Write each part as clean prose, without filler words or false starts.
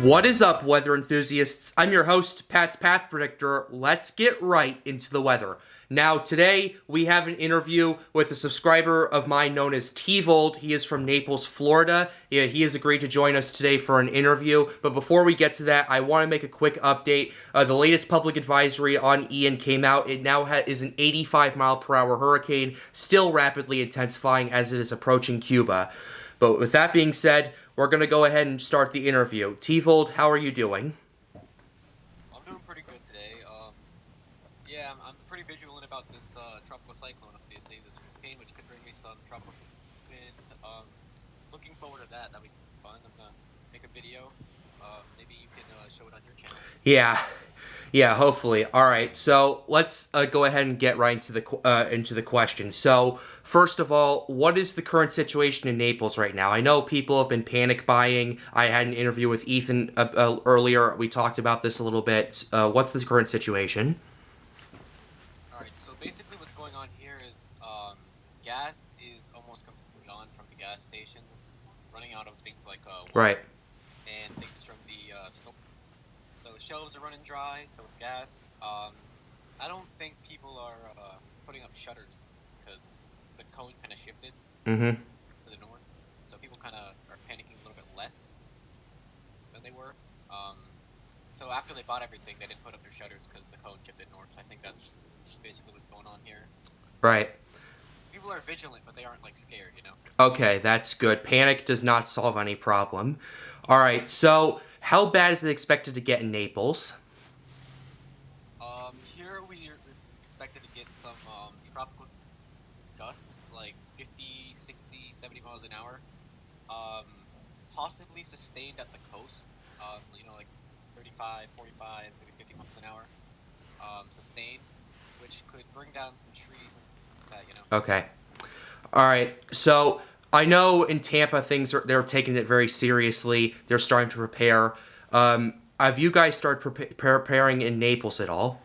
What is up, weather enthusiasts? I'm your host, Pat's Path Predictor. Let's get right into the weather. Now, today, we have an interview with a subscriber of mine known as Tvold. He is from Naples, Florida. He has agreed to join us today for an interview. But before we get to that, I want to make a quick update. The latest public advisory on Ian came out. It now is an 85-mile-per-hour hurricane, still rapidly intensifying as it is approaching Cuba. But with that being said, we're going to go ahead and start the interview. Tvold, how are you doing? I'm doing pretty good today. I'm pretty vigilant about this tropical cyclone, obviously, this hurricane, which could bring me some tropical wind. Looking forward to that. That'll be fun. I'm going to make a video. Maybe you can show it on your channel. Yeah, hopefully. All right, so let's go ahead and get right into the question. So, first of all, what is the current situation in Naples right now? I know people have been panic buying. I had an interview with Ethan earlier. We talked about this a little bit. What's the current situation? All right, so basically what's going on here is gas is almost completely gone from the gas station, running out of things like water Right. and things from the snow. So shelves are running dry, so it's gas. I don't think people are putting up shutters because the cone kind of shifted Mm-hmm. to the north. So people kind of are panicking a little bit less than they were. So after they bought everything, they didn't put up their shutters because the cone shifted north. I think that's basically what's going on here. Right. People are vigilant, but they aren't like scared, you know? Okay, that's good. Panic does not solve any problem. All right, so how bad is it expected to get in Naples? Here we're expected to get some tropical gusts, like 50, 60, 70 miles an hour. Possibly sustained at the coast, like 35, 45, maybe 50 miles an hour. Sustained, which could bring down some trees and that, you know. Okay. All right, so I know in Tampa they're taking it very seriously. They're starting to prepare. Have you guys started preparing in Naples at all?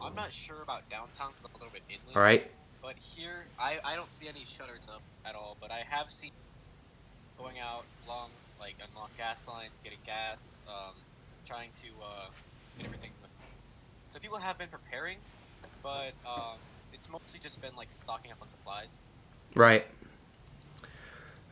I'm not sure about downtown because I'm a little bit inland. All right. But here, I don't see any shutters up at all. But I have seen going out along gas lines, getting gas, trying to get everything. So people have been preparing, but it's mostly just been like stocking up on supplies. Right.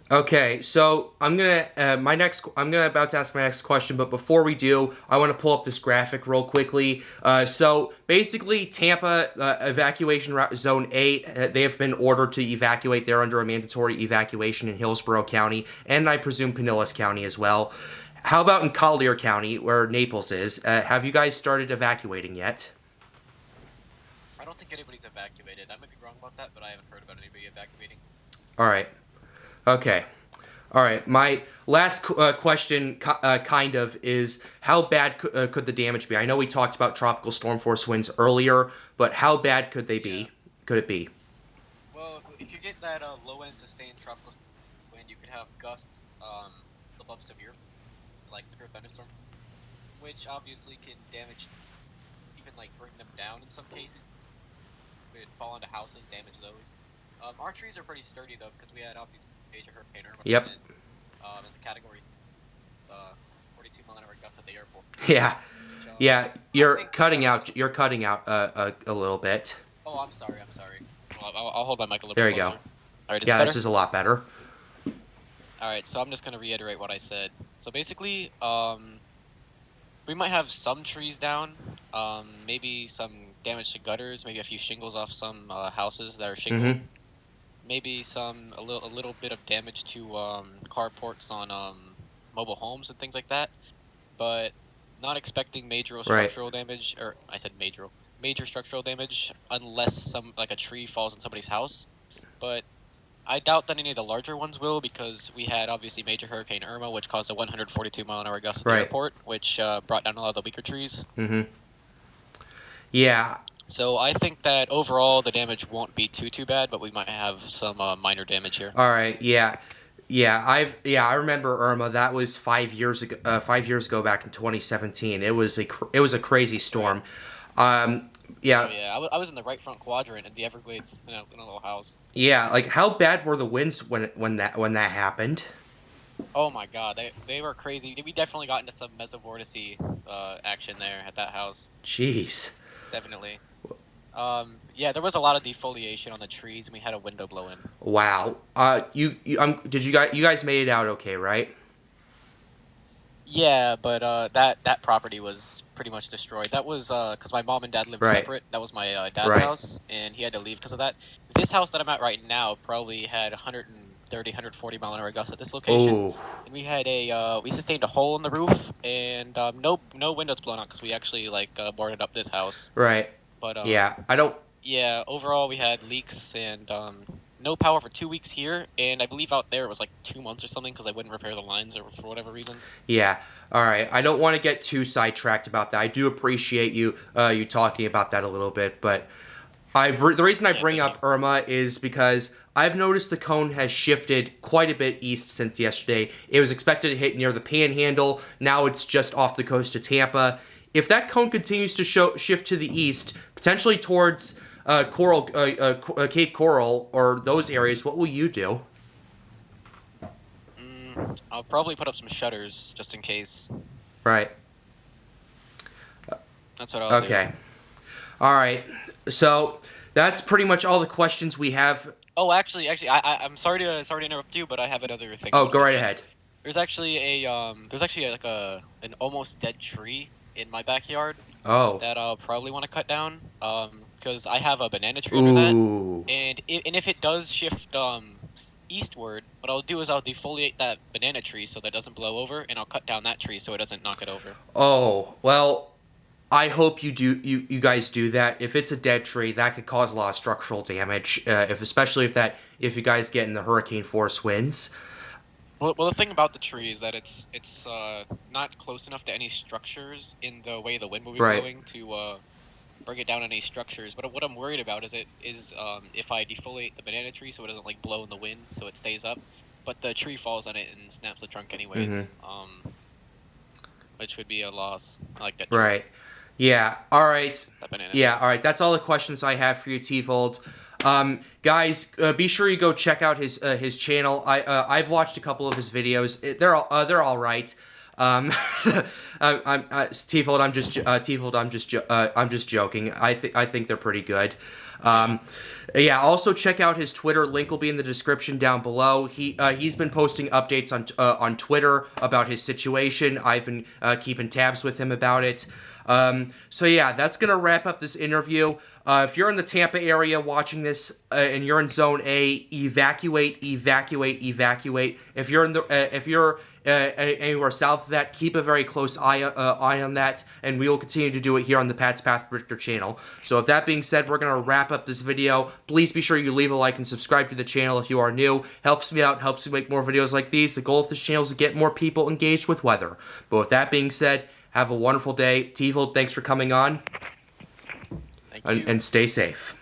Okay, so I'm about to ask my next question, but before we do, I want to pull up this graphic real quickly. So basically, Tampa evacuation zone 8, they have been ordered to evacuate. They're under a mandatory evacuation in Hillsborough County, and I presume Pinellas County as well. How about in Collier County, where Naples is? Have you guys started evacuating yet? I don't think anybody's evacuated. I might be wrong about that, but I haven't heard about anybody evacuating. All right. Okay. All right. My last question is how bad could the damage be? I know we talked about tropical storm force winds earlier, but how bad could they be? Could it be? Well, if you get that low-end sustained tropical wind, you could have gusts above severe thunderstorm, which obviously can damage, even bring them down in some cases. Could fall into houses, damage those. Our trees are pretty sturdy though because we had obviously major hurricane Irma. Yep. As a category 42 mile an hour gust at the airport. Yeah. Which, Yeah. You're cutting out. You're cutting out a little bit. Oh, I'm sorry. Well, I'll hold my mic a little There bit you closer. go. All right, Yeah, this is a lot better. All right, so I'm just gonna reiterate what I said. So basically, we might have some trees down, maybe some damage to gutters, maybe a few shingles off some houses that are shingled. Mm-hmm. Maybe a little bit of damage to carports on mobile homes and things like that, but not expecting major structural damage. Or I said major structural damage unless a tree falls on somebody's house. But I doubt that any of the larger ones will because we had obviously major Hurricane Irma, which caused a 142 mile an hour gust at the airport, which brought down a lot of the weaker trees. Mm-hmm. Yeah. So I think that overall the damage won't be too bad, but we might have some minor damage here. All right. Yeah. I remember Irma. That was 5 years ago. 5 years ago, back in 2017. It was a crazy storm. Yeah. Oh, yeah, I was in the right front quadrant in the Everglades, in a little house. Yeah, like how bad were the winds when that happened? Oh my god, they were crazy. We definitely got into some mesovorticity action there at that house. Jeez. Definitely. Yeah, there was a lot of defoliation on the trees, and we had a window blow in. Wow. Did you guys made it out okay, right? Yeah, but that property was pretty much destroyed. That was because my mom and dad lived Right. separate. That was my dad's Right. house, and he had to leave because of that. This house that I'm at right now probably had 130, 140 mile an hour gusts at this location, Oh. and we had we sustained a hole in the roof, and no windows blown out because we actually boarded up this house. Right. But Yeah. I don't. yeah, overall we had leaks and no power for 2 weeks here, and I believe out there it was like 2 months or something because I wouldn't repair the lines or for whatever reason. Yeah. All right. I don't want to get too sidetracked about that. I do appreciate you talking about that a little bit, but the reason I Yeah, bring thank up Irma is because I've noticed the cone has shifted quite a bit east since yesterday. It was expected to hit near the Panhandle. Now it's just off the coast of Tampa. If that cone continues to shift to the east, potentially towards Cape Coral or those areas, what will you do? I'll probably put up some shutters just in case. Right. That's what I'll do. Okay. All right. So that's pretty much all the questions we have. Oh, actually, I'm sorry to interrupt you, but I have another thing. I Oh, wanna go right mention. ahead. There's actually an almost dead tree in my backyard Oh. that I'll probably want to cut down. Because I have a banana tree under that, Ooh. and if it does shift eastward, what I'll do is I'll defoliate that banana tree so that it doesn't blow over, and I'll cut down that tree so it doesn't knock it over. Oh. Well, I hope you guys do that. If it's a dead tree, that could cause a lot of structural damage. Especially if you guys get in the hurricane force winds. Well, the thing about the tree is that it's not close enough to any structures in the way the wind will be Right. blowing to bring it down any structures. But what I'm worried about is if I defoliate the banana tree so it doesn't like blow in the wind so it stays up, but the tree falls on it and snaps the trunk anyways. Which would be a loss. I like that tree. Right. Yeah. All right. That banana. Yeah. All right. That's all the questions I have for you, Tvold. Guys, be sure you go check out his channel. I've watched a couple of his videos. They're all right. Tvold. I'm just joking. I think they're pretty good. Yeah. Also check out his Twitter. Link will be in the description down below. He's been posting updates on Twitter about his situation. I've been keeping tabs with him about it. So yeah, that's gonna wrap up this interview. If you're in the Tampa area watching this and you're in Zone A, evacuate. If you're anywhere south of that, keep a very close eye on that, and we will continue to do it here on the Pat's Path Predictor channel. So with that being said, we're gonna wrap up this video. Please be sure you leave a like and subscribe to the channel if you are new. Helps me out, helps me make more videos like these. The goal of this channel is to get more people engaged with weather. But with that being said, have a wonderful day. Tvold, thanks for coming on. Thank you. And stay safe.